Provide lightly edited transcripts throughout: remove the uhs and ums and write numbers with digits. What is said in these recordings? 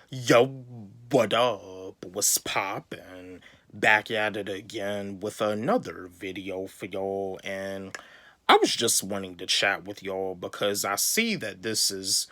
Yo, what up? What's poppin'? Back at it again with another video for y'all, and I was just wanting to chat with y'all because I see that this is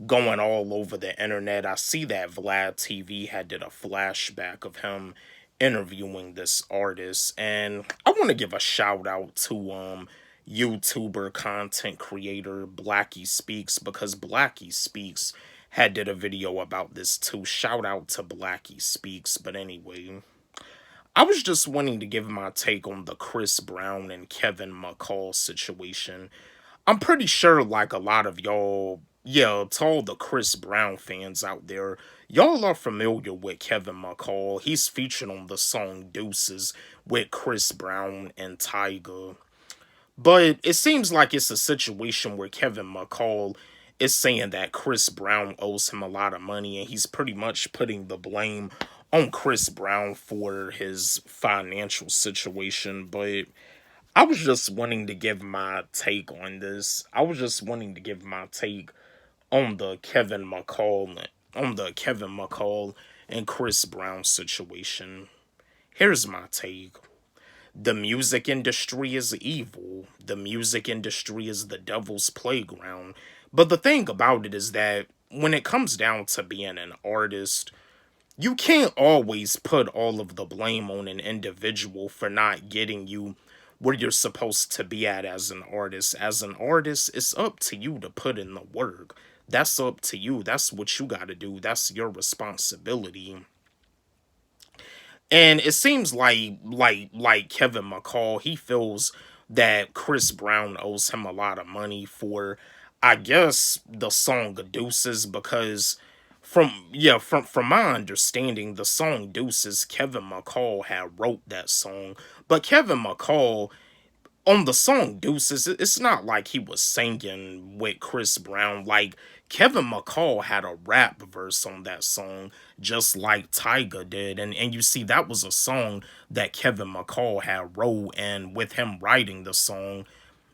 going all over the internet. I see that Vlad TV had did a flashback of him interviewing this artist, and I want to give a shout out to YouTuber content creator Blackie Speaks, because Blackie Speaks had did a video about this too. Shout out to Blackie Speaks. But anyway, I was just wanting to give my take on the Chris Brown and Kevin McCall situation. I'm pretty sure, like a lot of y'all, yeah, to all the Chris Brown fans out there, y'all are familiar with Kevin McCall. He's featured on the song Deuces with Chris Brown and Tyga. But it seems like it's a situation where Kevin McCall is saying that Chris Brown owes him a lot of money, and he's pretty much putting the blame on Chris Brown for his financial situation. But I was just wanting to give my take on this. I was just wanting to give my take on the Kevin McCall and Chris Brown situation. Here's my take. The music industry is evil. The music industry is the devil's playground. But the thing about it is that when it comes down to being an artist, you can't always put all of the blame on an individual for not getting you where you're supposed to be at as an artist. As an artist, it's up to you to put in the work. That's up to you. That's what you got to do. That's your responsibility. And it seems like Kevin McCall, he feels that Chris Brown owes him a lot of money for, I guess, the song Deuces, because from my understanding, the song Deuces, Kevin McCall had wrote that song. But Kevin McCall, on the song Deuces, it's not like he was singing with Chris Brown. Like, Kevin McCall had a rap verse on that song, just like Tyga did. And you see, that was a song that Kevin McCall had wrote, and with him writing the song,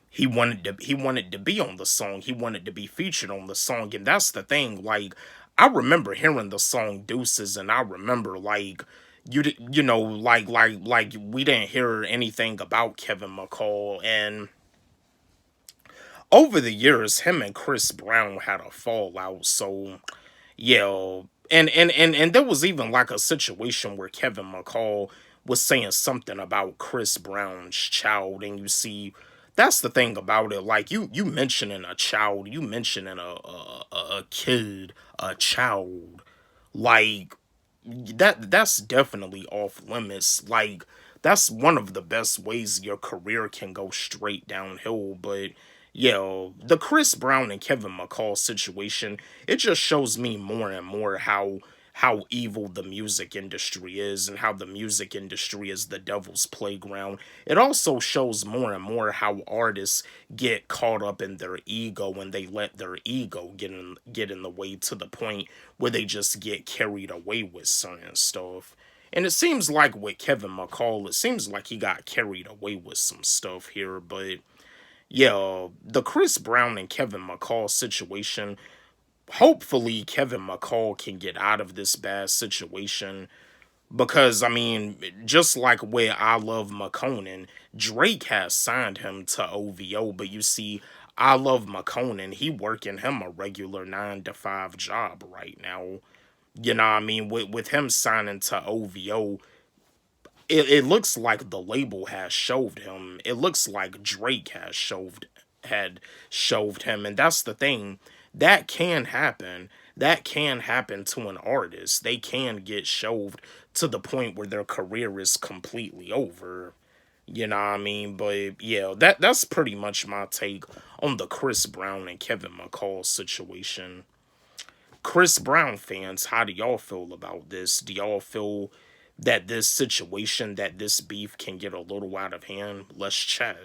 he wanted to be on the song. He wanted to be featured on the song. And that's the thing. Like, I remember hearing the song Deuces, and I remember, like, like we didn't hear anything about Kevin McCall. And over the years, him and Chris Brown had a fallout. So yeah, and there was even like a situation where Kevin McCall was saying something about Chris Brown's child. And you see, that's the thing about it. Like, you mentioning a child, you mentioning a kid, a child, like, that's definitely off limits. Like, that's one of the best ways your career can go straight downhill. But yeah, the Chris Brown and Kevin McCall situation, it just shows me more and more how evil the music industry is, and how the music industry is the devil's playground. It also shows more and more how artists get caught up in their ego, and they let their ego get in the way, to the point where they just get carried away with certain stuff. And it seems like with Kevin McCall, it seems like he got carried away with some stuff here. But yeah, the Chris Brown and Kevin McCall situation, hopefully Kevin McCall can get out of this bad situation. Because, I mean, just like where I Love McConan, Drake has signed him to OVO. But you see, I Love McConan, he working him a regular 9 to 5 job right now. You know what I mean? With him signing to OVO, it looks like the label has shoved him. It looks like Drake had shoved him. And that's the thing. That can happen. That can happen to an artist. They can get shoved to the point where their career is completely over. You know what I mean? But yeah, that's pretty much my take on the Chris Brown and Kevin McCall situation. Chris Brown fans, how do y'all feel about this? Do y'all feel that this situation, that this beef can get a little out of hand? Let's chat.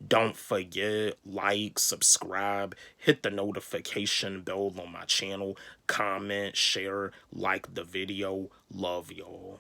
Don't forget, like, subscribe, hit the notification bell on my channel, comment, share, like the video. Love y'all.